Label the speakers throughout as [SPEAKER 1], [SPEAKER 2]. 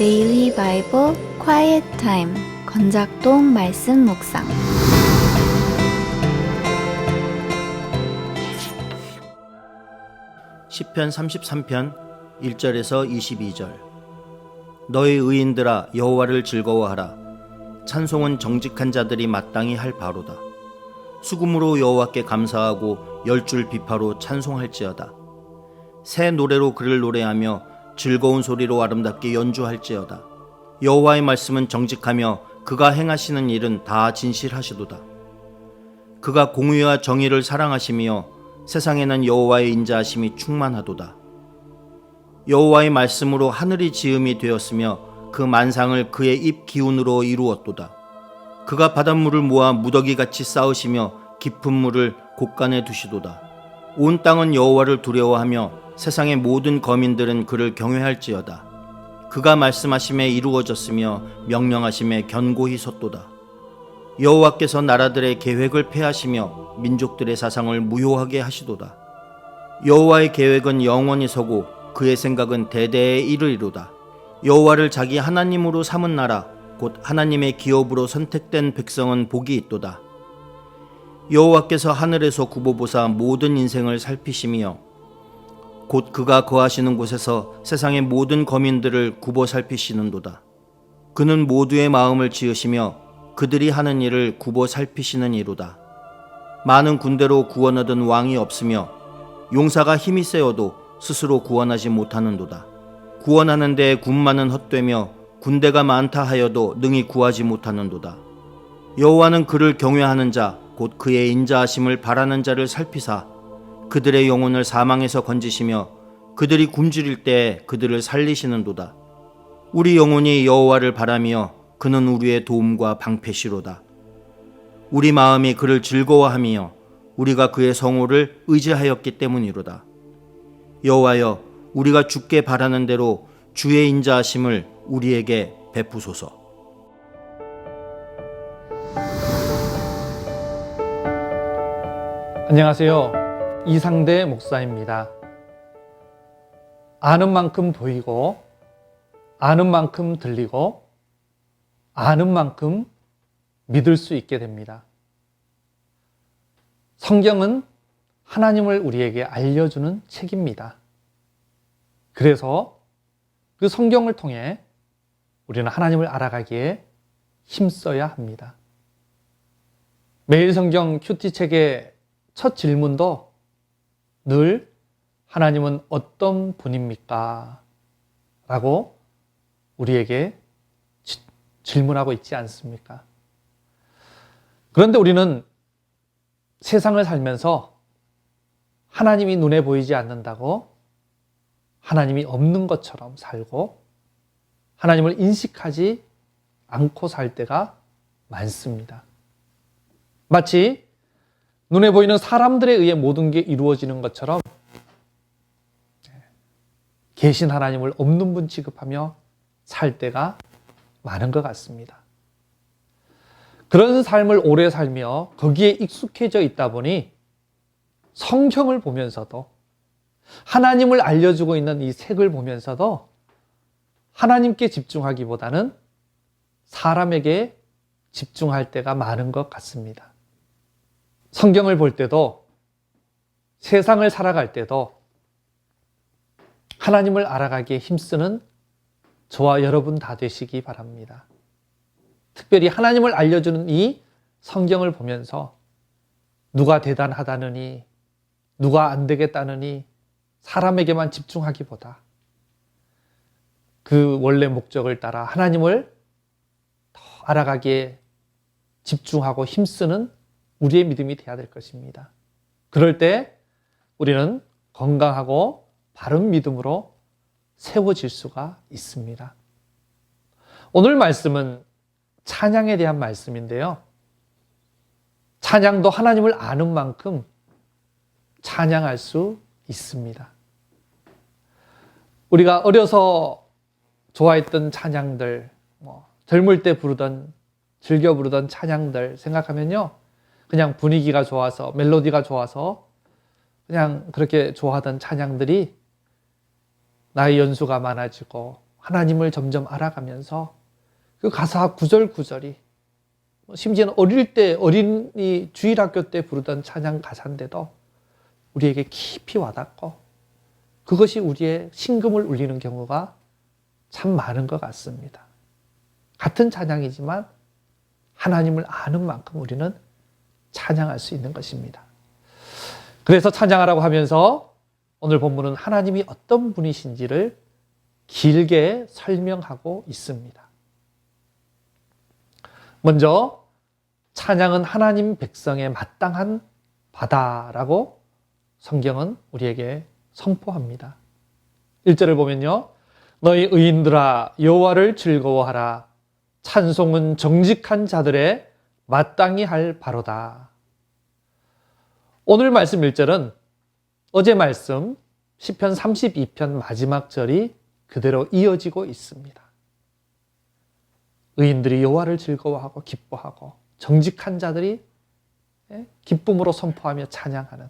[SPEAKER 1] 데일리 바이블 quiet 타임 건작동 말씀 묵상.
[SPEAKER 2] 시편 33편 1절에서 22절. 너희 의인들아 여호와를 즐거워하라. 찬송은 정직한 자들이 마땅히 할 바로다. 수금으로 여호와께 감사하고 열줄 비파로 찬송할지어다. 새 노래로 그를 노래하며 즐거운 소리로 아름답게 연주할지어다. 여호와의 말씀은 정직하며 그가 행하시는 일은 다 진실하시도다. 그가 공의와 정의를 사랑하시며 세상에는 여호와의 인자하심이 충만하도다. 여호와의 말씀으로 하늘이 지음이 되었으며 그 만상을 그의 입 기운으로 이루었도다. 그가 바닷물을 모아 무더기같이 쌓으시며 깊은 물을 곳간에 두시도다. 온 땅은 여호와를 두려워하며 세상의 모든 거민들은 그를 경외할지어다. 그가 말씀하심에 이루어졌으며 명령하심에 견고히 섰도다. 여호와께서 나라들의 계획을 폐하시며 민족들의 사상을 무효하게 하시도다. 여호와의 계획은 영원히 서고 그의 생각은 대대에 이르리로다. 여호와를 자기 하나님으로 삼은 나라 곧 하나님의 기업으로 선택된 백성은 복이 있도다. 여호와께서 하늘에서 굽어보사 모든 인생을 살피시며 곧 그가 거하시는 곳에서 세상의 모든 거민들을 굽어 살피시는도다. 그는 모두의 마음을 지으시며 그들이 하는 일을 굽어 살피시는 이로다. 많은 군대로 구원 얻은 왕이 없으며 용사가 힘이 세어도 스스로 구원하지 못하는도다. 구원하는 데에 군마는 헛되며 군대가 많다 하여도 능히 구하지 못하는도다. 여호와는 그를 경외하는 자 곧 그의 인자하심을 바라는 자를 살피사 그들의 영혼을 사망에서 건지시며 그들이 굶주릴 때에 그들을 살리시는도다. 우리 영혼이 여호와를 바라며 그는 우리의 도움과 방패시로다. 우리 마음이 그를 즐거워하며 우리가 그의 성호를 의지하였기 때문이로다. 여호와여, 우리가 주께 바라는 대로 주의 인자하심을 우리에게 베푸소서.
[SPEAKER 3] 안녕하세요. 이상대 목사입니다. 아는 만큼 보이고 아는 만큼 들리고 아는 만큼 믿을 수 있게 됩니다. 성경은 하나님을 우리에게 알려주는 책입니다. 그래서 그 성경을 통해 우리는 하나님을 알아가기에 힘써야 합니다. 매일 성경 큐티 책의 첫 질문도 늘 하나님은 어떤 분입니까? 라고 우리에게 질문하고 있지 않습니까? 그런데 우리는 세상을 살면서 하나님이 눈에 보이지 않는다고 하나님이 없는 것처럼 살고 하나님을 인식하지 않고 살 때가 많습니다. 마치 눈에 보이는 사람들에 의해 모든 게 이루어지는 것처럼 계신 하나님을 없는 분 취급하며 살 때가 많은 것 같습니다. 그런 삶을 오래 살며 거기에 익숙해져 있다 보니 성경을 보면서도 하나님을 알려주고 있는 이 책을 보면서도 하나님께 집중하기보다는 사람에게 집중할 때가 많은 것 같습니다. 성경을 볼 때도 세상을 살아갈 때도 하나님을 알아가기에 힘쓰는 저와 여러분 다 되시기 바랍니다. 특별히 하나님을 알려주는 이 성경을 보면서 누가 대단하다느니 누가 안 되겠다느니 사람에게만 집중하기보다 그 원래 목적을 따라 하나님을 더 알아가기에 집중하고 힘쓰는 우리의 믿음이 되어야 될 것입니다. 그럴 때 우리는 건강하고 바른 믿음으로 세워질 수가 있습니다. 오늘 말씀은 찬양에 대한 말씀인데요. 찬양도 하나님을 아는 만큼 찬양할 수 있습니다. 우리가 어려서 좋아했던 찬양들, 젊을 때 즐겨 부르던 찬양들 생각하면요. 그냥 분위기가 좋아서, 멜로디가 좋아서 그냥 그렇게 좋아하던 찬양들이 나이 연수가 많아지고 하나님을 점점 알아가면서 그 가사 구절구절이 심지어는 어릴 때 어린이 주일학교 때 부르던 찬양 가사인데도 우리에게 깊이 와닿고 그것이 우리의 심금을 울리는 경우가 참 많은 것 같습니다. 같은 찬양이지만 하나님을 아는 만큼 우리는 찬양할 수 있는 것입니다. 그래서 찬양하라고 하면서 오늘 본문은 하나님이 어떤 분이신지를 길게 설명하고 있습니다. 먼저 찬양은 하나님 백성의 마땅한 바다라고 성경은 우리에게 선포합니다. 1절을 보면요. 너희 의인들아 여호와를 즐거워하라. 찬송은 정직한 자들의 마땅히 할 바로다. 오늘 말씀 1절은 어제 말씀 시편 32편 마지막 절이 그대로 이어지고 있습니다. 의인들이 여호와를 즐거워하고 기뻐하고 정직한 자들이 기쁨으로 선포하며 찬양하는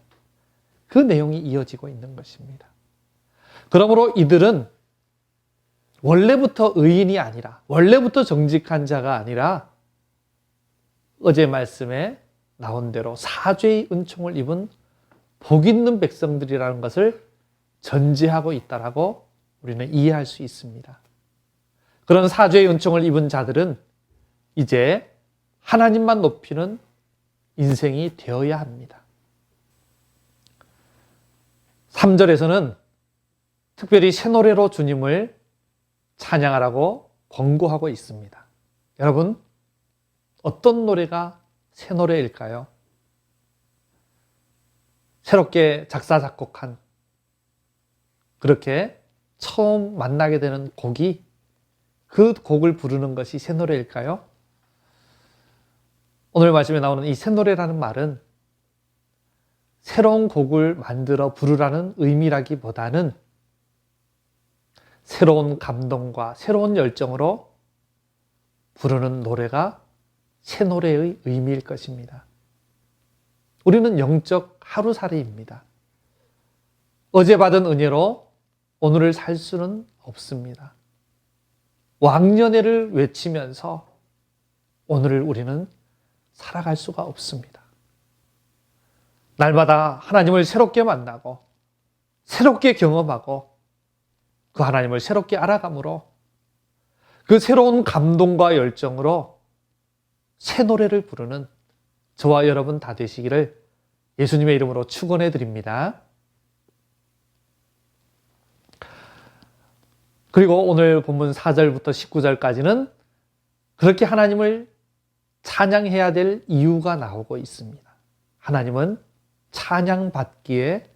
[SPEAKER 3] 그 내용이 이어지고 있는 것입니다. 그러므로 이들은 원래부터 의인이 아니라 원래부터 정직한 자가 아니라 어제 말씀에 나온 대로 사죄의 은총을 입은 복 있는 백성들이라는 것을 전제하고 있다라고 우리는 이해할 수 있습니다. 그런 사죄의 은총을 입은 자들은 이제 하나님만 높이는 인생이 되어야 합니다. 3절에서는 특별히 새 노래로 주님을 찬양하라고 권고하고 있습니다. 여러분, 어떤 노래가 새 노래일까요? 새롭게 작사, 작곡한 그렇게 처음 만나게 되는 곡이 그 곡을 부르는 것이 새 노래일까요? 오늘 말씀에 나오는 이 새 노래라는 말은 새로운 곡을 만들어 부르라는 의미라기보다는 새로운 감동과 새로운 열정으로 부르는 노래가 새 노래의 의미일 것입니다. 우리는 영적 하루살이입니다. 어제 받은 은혜로 오늘을 살 수는 없습니다. 왕년회를 외치면서 오늘을 우리는 살아갈 수가 없습니다. 날마다 하나님을 새롭게 만나고 새롭게 경험하고 그 하나님을 새롭게 알아감으로 그 새로운 감동과 열정으로 새 노래를 부르는 저와 여러분 다 되시기를 예수님의 이름으로 축원해 드립니다. 그리고 오늘 본문 4절부터 19절까지는 그렇게 하나님을 찬양해야 될 이유가 나오고 있습니다. 하나님은 찬양받기에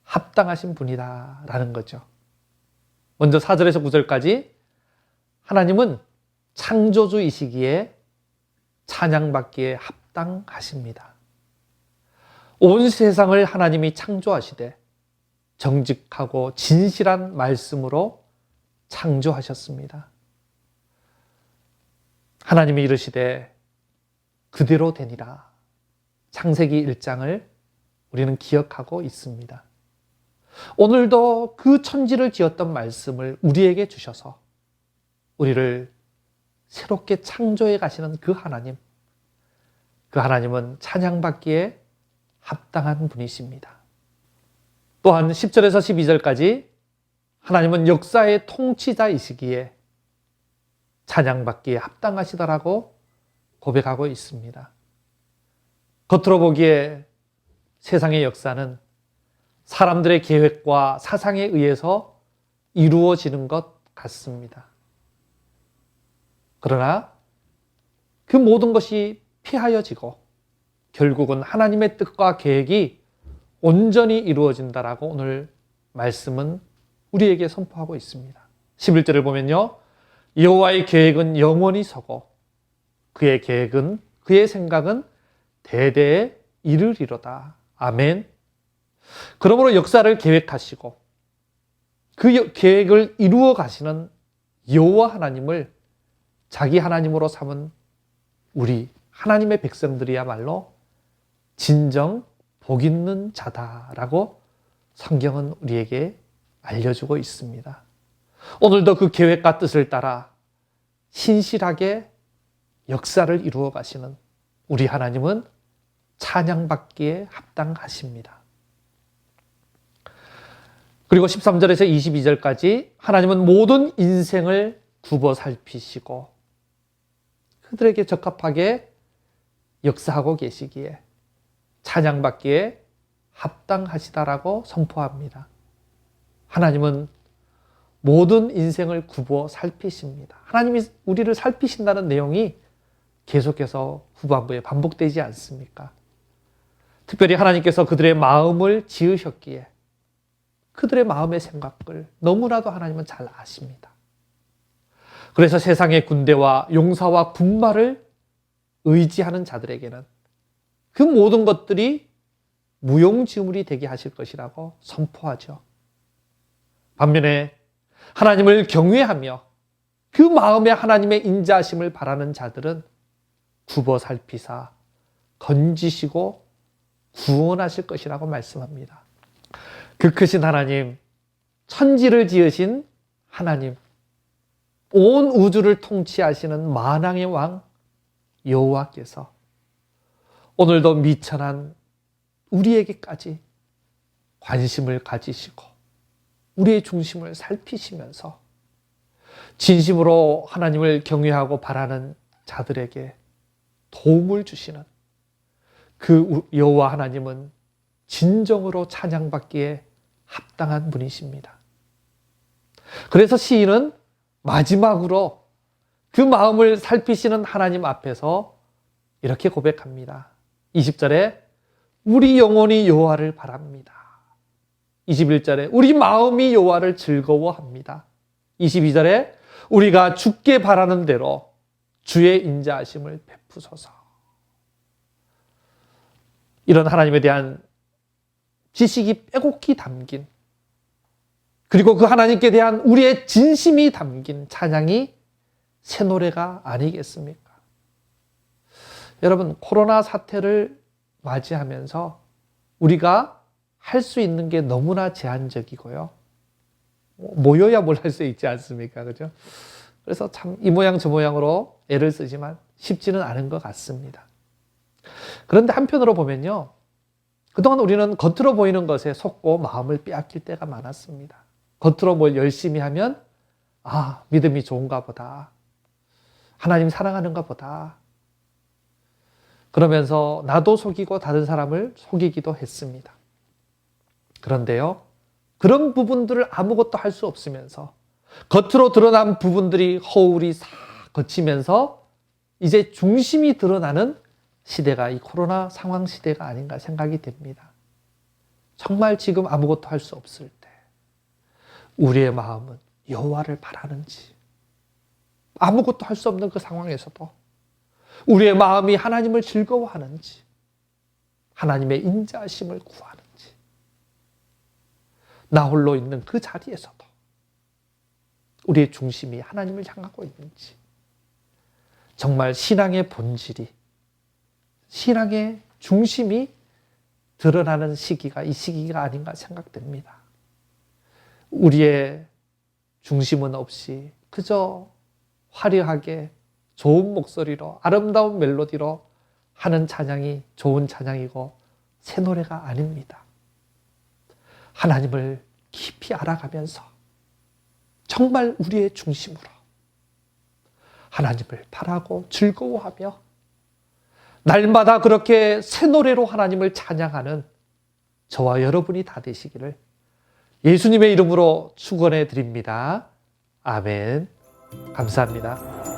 [SPEAKER 3] 합당하신 분이다 라는 거죠. 먼저 4절에서 9절까지 하나님은 창조주이시기에 찬양받기에 합당하십니다. 온 세상을 하나님이 창조하시되 정직하고 진실한 말씀으로 창조하셨습니다. 하나님이 이르시되 그대로 되니라. 창세기 1장을 우리는 기억하고 있습니다. 오늘도 그 천지를 지었던 말씀을 우리에게 주셔서 우리를 새롭게 창조해 가시는 그 하나님은 찬양받기에 합당한 분이십니다. 또한 10절에서 12절까지 하나님은 역사의 통치자이시기에 찬양받기에 합당하시다라고 고백하고 있습니다. 겉으로 보기에 세상의 역사는 사람들의 계획과 사상에 의해서 이루어지는 것 같습니다. 그러나 그 모든 것이 피하여지고 결국은 하나님의 뜻과 계획이 온전히 이루어진다라고 오늘 말씀은 우리에게 선포하고 있습니다. 11절을 보면요. 여호와의 계획은 영원히 서고 그의 계획은 그의 생각은 대대에 이르리로다. 아멘. 그러므로 역사를 계획하시고 그 계획을 이루어 가시는 여호와 하나님을 자기 하나님으로 삼은 우리 하나님의 백성들이야말로 진정 복 있는 자다라고 성경은 우리에게 알려주고 있습니다. 오늘도 그 계획과 뜻을 따라 신실하게 역사를 이루어 가시는 우리 하나님은 찬양받기에 합당하십니다. 그리고 13절에서 22절까지 하나님은 모든 인생을 굽어 살피시고 그들에게 적합하게 역사하고 계시기에 찬양받기에 합당하시다라고 선포합니다. 하나님은 모든 인생을 굽어 살피십니다. 하나님이 우리를 살피신다는 내용이 계속해서 후반부에 반복되지 않습니까? 특별히 하나님께서 그들의 마음을 지으셨기에 그들의 마음의 생각을 너무나도 하나님은 잘 아십니다. 그래서 세상의 군대와 용사와 군마를 의지하는 자들에게는 그 모든 것들이 무용지물이 되게 하실 것이라고 선포하죠. 반면에 하나님을 경외하며 그 마음에 하나님의 인자하심을 바라는 자들은 굽어 살피사 건지시고 구원하실 것이라고 말씀합니다. 그 크신 하나님, 천지를 지으신 하나님, 온 우주를 통치하시는 만왕의 왕 여호와께서 오늘도 미천한 우리에게까지 관심을 가지시고 우리의 중심을 살피시면서 진심으로 하나님을 경외하고 바라는 자들에게 도움을 주시는 그 여호와 하나님은 진정으로 찬양받기에 합당한 분이십니다. 그래서 시인은 마지막으로 그 마음을 살피시는 하나님 앞에서 이렇게 고백합니다. 20절에 우리 영혼이 여호와를 바랍니다. 21절에 우리 마음이 여호와를 즐거워합니다. 22절에 우리가 주께 바라는 대로 주의 인자하심을 베푸소서. 이런 하나님에 대한 지식이 빼곡히 담긴, 그리고 그 하나님께 대한 우리의 진심이 담긴 찬양이 새 노래가 아니겠습니까? 여러분, 코로나 사태를 맞이하면서 우리가 할 수 있는 게 너무나 제한적이고요. 모여야 뭘 할 수 있지 않습니까? 그죠? 그래서 참 이 모양 저 모양으로 애를 쓰지만 쉽지는 않은 것 같습니다. 그런데 한편으로 보면요, 그동안 우리는 겉으로 보이는 것에 속고 마음을 빼앗길 때가 많았습니다. 겉으로 뭘 열심히 하면 믿음이 좋은가 보다, 하나님 사랑하는가 보다, 그러면서 나도 속이고 다른 사람을 속이기도 했습니다. 그런데요, 그런 부분들을 아무것도 할 수 없으면서 겉으로 드러난 부분들이 허울이 싹 거치면서 이제 중심이 드러나는 시대가 이 코로나 상황 시대가 아닌가 생각이 됩니다. 정말 지금 아무것도 할 수 없을 때 우리의 마음은 여호와를 바라는지, 아무것도 할 수 없는 그 상황에서도 우리의 마음이 하나님을 즐거워하는지, 하나님의 인자하심을 구하는지, 나 홀로 있는 그 자리에서도 우리의 중심이 하나님을 향하고 있는지, 정말 신앙의 본질이, 신앙의 중심이 드러나는 시기가 이 시기가 아닌가 생각됩니다. 우리의 중심은 없이 그저 화려하게 좋은 목소리로 아름다운 멜로디로 하는 찬양이 좋은 찬양이고 새 노래가 아닙니다. 하나님을 깊이 알아가면서 정말 우리의 중심으로 하나님을 바라고 즐거워하며 날마다 그렇게 새 노래로 하나님을 찬양하는 저와 여러분이 다 되시기를 예수님의 이름으로 축원해 드립니다. 아멘. 감사합니다.